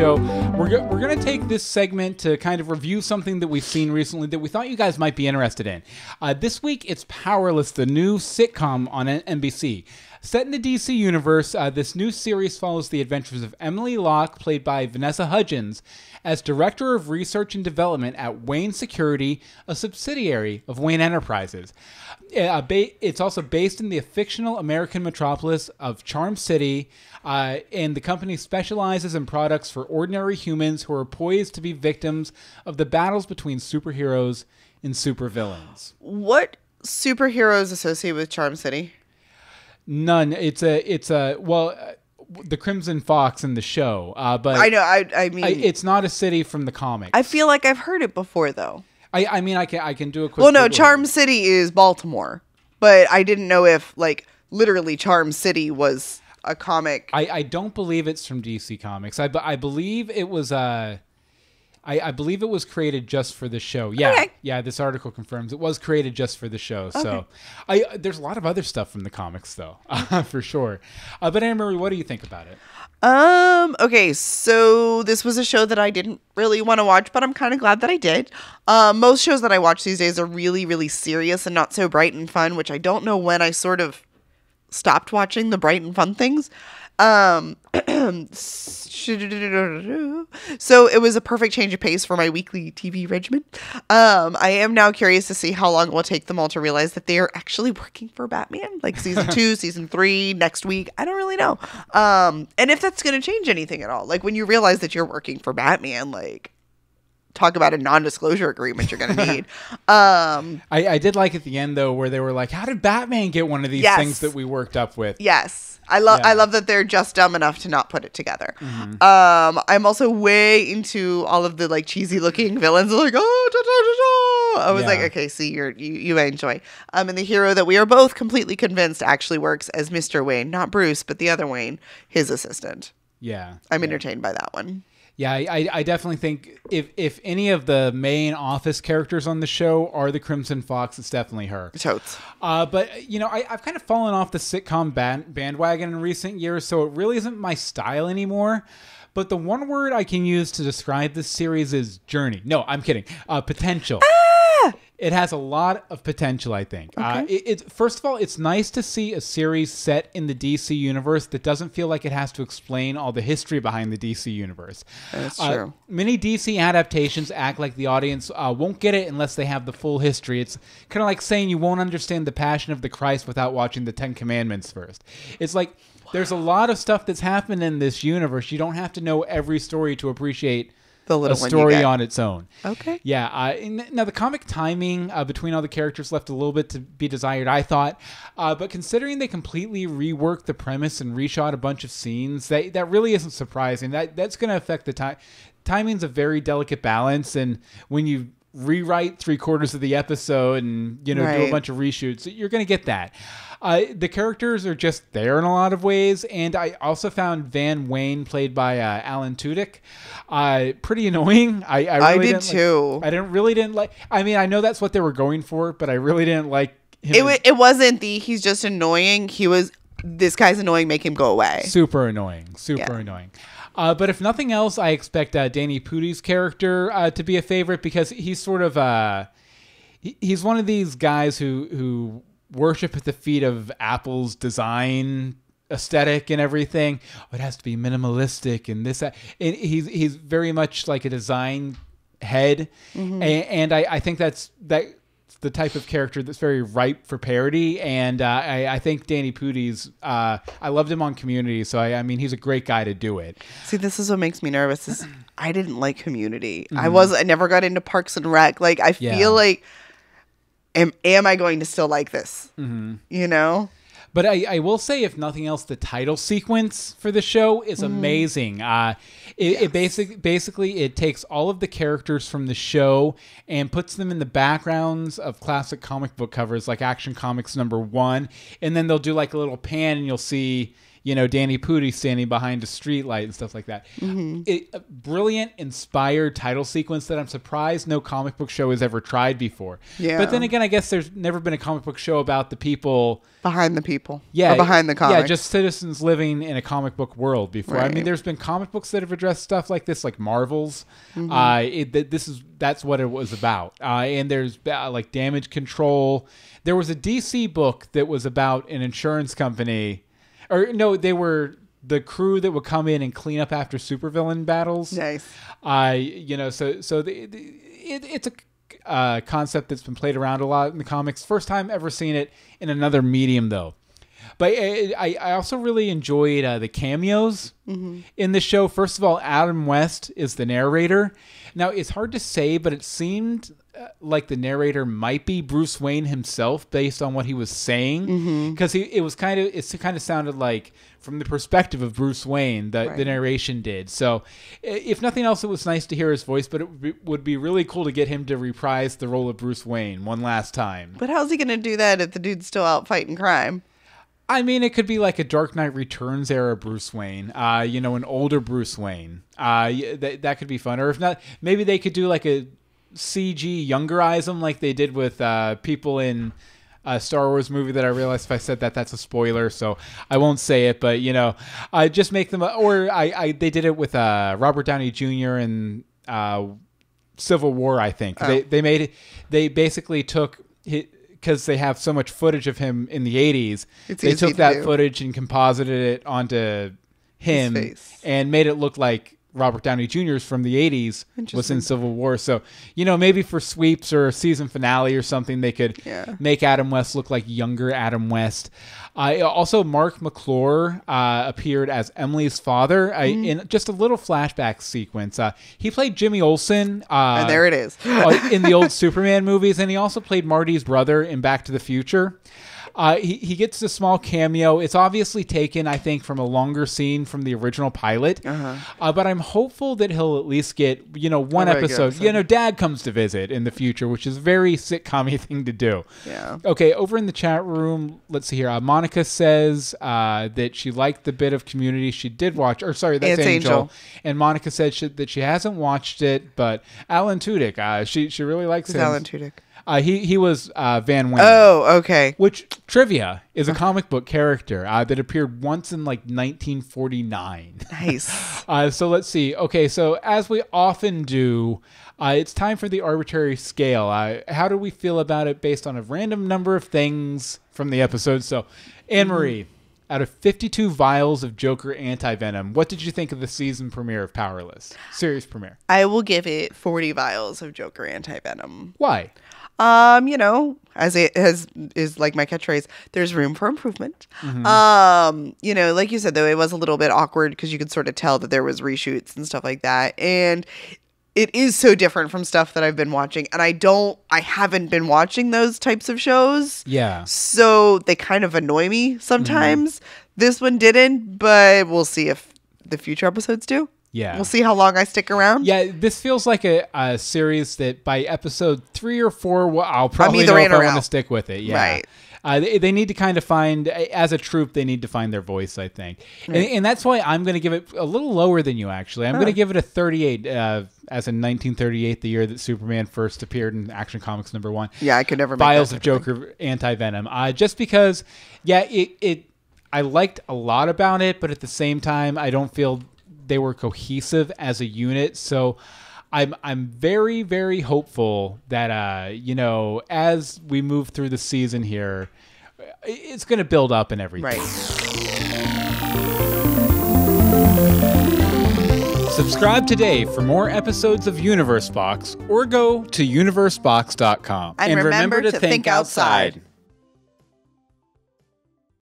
show. We're going to take this segment to kind of review something that we've seen recently that we thought you guys might be interested in. This week, it's Powerless, the new sitcom on NBC. Set in the DC universe, this new series follows the adventures of Emily Locke, played by Vanessa Hudgens, as Director of Research and Development at Wayne Security, a subsidiary of Wayne Enterprises. It's also based in the fictional American metropolis of Charm City, and the company specializes in products for ordinary humans who are poised to be victims of the battles between superheroes and supervillains. What superheroes associate with Charm City? None. It's the Crimson Fox in the show, but I know. I mean, it's not a city from the comics. I feel like I've heard it before, though. I mean, I can do a quick. Well, no, Charm City is Baltimore, but I didn't know if literally Charm City was a comic. I don't believe it's from DC Comics. I believe it was I believe it was created just for the show. Yeah, okay. Yeah. This article confirms it was created just for the show. Okay. So, there's a lot of other stuff from the comics, though, for sure. But Anne-Marie, what do you think about it? Okay, so this was a show that I didn't really want to watch, but I'm kind of glad that I did. Most shows that I watch these days are really, really serious and not so bright and fun, which I don't know when I sort of stopped watching the bright and fun things. So it was a perfect change of pace for my weekly TV regimen. I am now curious to see how long it will take them all to realize that they are actually working for Batman, like season 2, season 3, next week. I don't really know. And if that's going to change anything at all. Like when you realize that you're working for Batman, talk about a non-disclosure agreement you're going to need. I did like at the end, though, where they were like, how did Batman get one of these things that we worked up with? Yes. I love that they're just dumb enough to not put it together. Mm-hmm. I'm also way into all of the cheesy looking villains. Like, I was like, okay, see, you may enjoy. And the hero that we are both completely convinced actually works as Mr. Wayne, not Bruce, but the other Wayne, his assistant. Yeah. I'm entertained by that one. Yeah, I definitely think if any of the main office characters on the show are the Crimson Fox, it's definitely her. Totes. But, I've kind of fallen off the sitcom bandwagon in recent years, so it really isn't my style anymore. But the one word I can use to describe this series is journey. No, I'm kidding. Potential. It has a lot of potential, I think. Okay. First of all, it's nice to see a series set in the DC universe that doesn't feel like it has to explain all the history behind the DC universe. That's true. Many DC adaptations act like the audience won't get it unless they have the full history. It's kind of like saying you won't understand the Passion of the Christ without watching the Ten Commandments first. It's like there's a lot of stuff that's happened in this universe. You don't have to know every story to appreciate a story on its own. Okay. Yeah. Now, the comic timing between all the characters left a little bit to be desired, I thought. But considering they completely reworked the premise and reshot a bunch of scenes, that really isn't surprising. That's going to affect the time. Timing's a very delicate balance, and when you rewrite 3/4 of the episode and do a bunch of reshoots, you're going to get that. The characters are just there in a lot of ways, and I also found Van Wayne, played by Alan Tudyk, pretty annoying. I did too. I didn't like. I mean, I know that's what they were going for, but I really didn't like him. It wasn't he's just annoying. He was, this guy's annoying, make him go away. Super annoying. Annoying. But if nothing else, I expect Danny Pudi's character to be a favorite because he's sort of he's one of these guys who worship at the feet of Apple's design aesthetic and everything. It has to be minimalistic and this. And he's very much like a design head, and I think that's the type of character that's very ripe for parody. And I think Danny Pudi's. I loved him on Community, so I mean he's a great guy to do it. See, this is what makes me nervous. Is I didn't like Community. I never got into Parks and Rec. I feel like. Am I going to still like this? But I will say, if nothing else, the title sequence for the show is amazing. It basically it takes all of the characters from the show and puts them in the backgrounds of classic comic book covers like Action Comics #1, and then they'll do like a little pan and you'll see Danny Pudi standing behind a streetlight and stuff like that. A brilliant, inspired title sequence that I'm surprised no comic book show has ever tried before. Yeah. But then again, I guess there's never been a comic book show about the people behind the people. Yeah. Or behind the comics. Yeah, just citizens living in a comic book world before. Right. I mean, there's been comic books that have addressed stuff like this, like Marvel's. That's what it was about. And there's like Damage Control. There was a DC book that was about an insurance company. Or no, they were the crew that would come in and clean up after supervillain battles. Nice. It's a concept that's been played around a lot in the comics. First time ever seeing it in another medium, though. But I also really enjoyed the cameos in the show. First of all, Adam West is the narrator. Now, it's hard to say, but it seemed like the narrator might be Bruce Wayne himself based on what he was saying, because it kind of sounded like from the perspective of Bruce Wayne the narration did. So if nothing else, it was nice to hear his voice, but it would be really cool to get him to reprise the role of Bruce Wayne one last time. But how's he going to do that if the dude's still out fighting crime? I mean, it could be like a Dark Knight Returns era Bruce Wayne, an older Bruce Wayne. That could be fun. Or if not, maybe they could do like a CG youngerize him like they did with people in a Star Wars movie that I realized if I said that's a spoiler, so I won't say it. But just make them. They did it with Robert Downey Jr. in Civil War. I think they made it. They basically took because they have so much footage of him in the 80s. They took that footage and composited it onto him and made it look like Robert Downey Jr.'s from the 80s was in Civil War. So, maybe for sweeps or a season finale or something, they could make Adam West look like younger Adam West. Also, Mark McClure appeared as Emily's father in just a little flashback sequence. He played Jimmy Olsen. And there it is. In the old Superman movies, and he also played Marty's brother in Back to the Future. He gets a small cameo. It's obviously taken, I think, from a longer scene from the original pilot. But I'm hopeful that he'll at least get, one episode. Dad comes to visit in the future, which is a very sitcom-y thing to do. Yeah. Okay, over in the chat room, let's see here. Monica says that she liked the bit of Community she did watch. Or sorry, that's Angel. And Monica said that she hasn't watched it, but Alan Tudyk, she really likes him. Alan Tudyk? He was Van Wayne. Oh, okay. Which, trivia, is a comic book character that appeared once in 1949. Nice. So let's see. Okay, so as we often do, it's time for the arbitrary scale. How do we feel about it based on a random number of things from the episode? So, Anne-Marie, out of 52 vials of Joker anti-venom, what did you think of the season premiere of Powerless? Series premiere. I will give it 40 vials of Joker anti-venom. Why? As it is like my catchphrase, there's room for improvement. Like you said, though, it was a little bit awkward because you could sort of tell that there was reshoots and stuff like that. And it is so different from stuff that I've been watching. And I haven't been watching those types of shows. Yeah. So they kind of annoy me sometimes. This one didn't, but we'll see if the future episodes do. Yeah. We'll see how long I stick around. Yeah, this feels like a series that by episode 3 or 4, I'll probably know if I want to stick with it. Yeah. Right. They need to kind of find, as a troupe, they need to find their voice, I think. Right. And that's why I'm going to give it a little lower than you, actually. I'm going to give it a 38, as in 1938, the year that Superman first appeared in Action Comics #1. Yeah, I could never make Vials of Joker anti-venom. Just because, I liked a lot about it, but at the same time, I don't feel they were cohesive as a unit. So I'm very, very hopeful that, as we move through the season here, it's going to build up and everything. Right. Subscribe today for more episodes of Universe Box or go to universebox.com. And remember to think outside.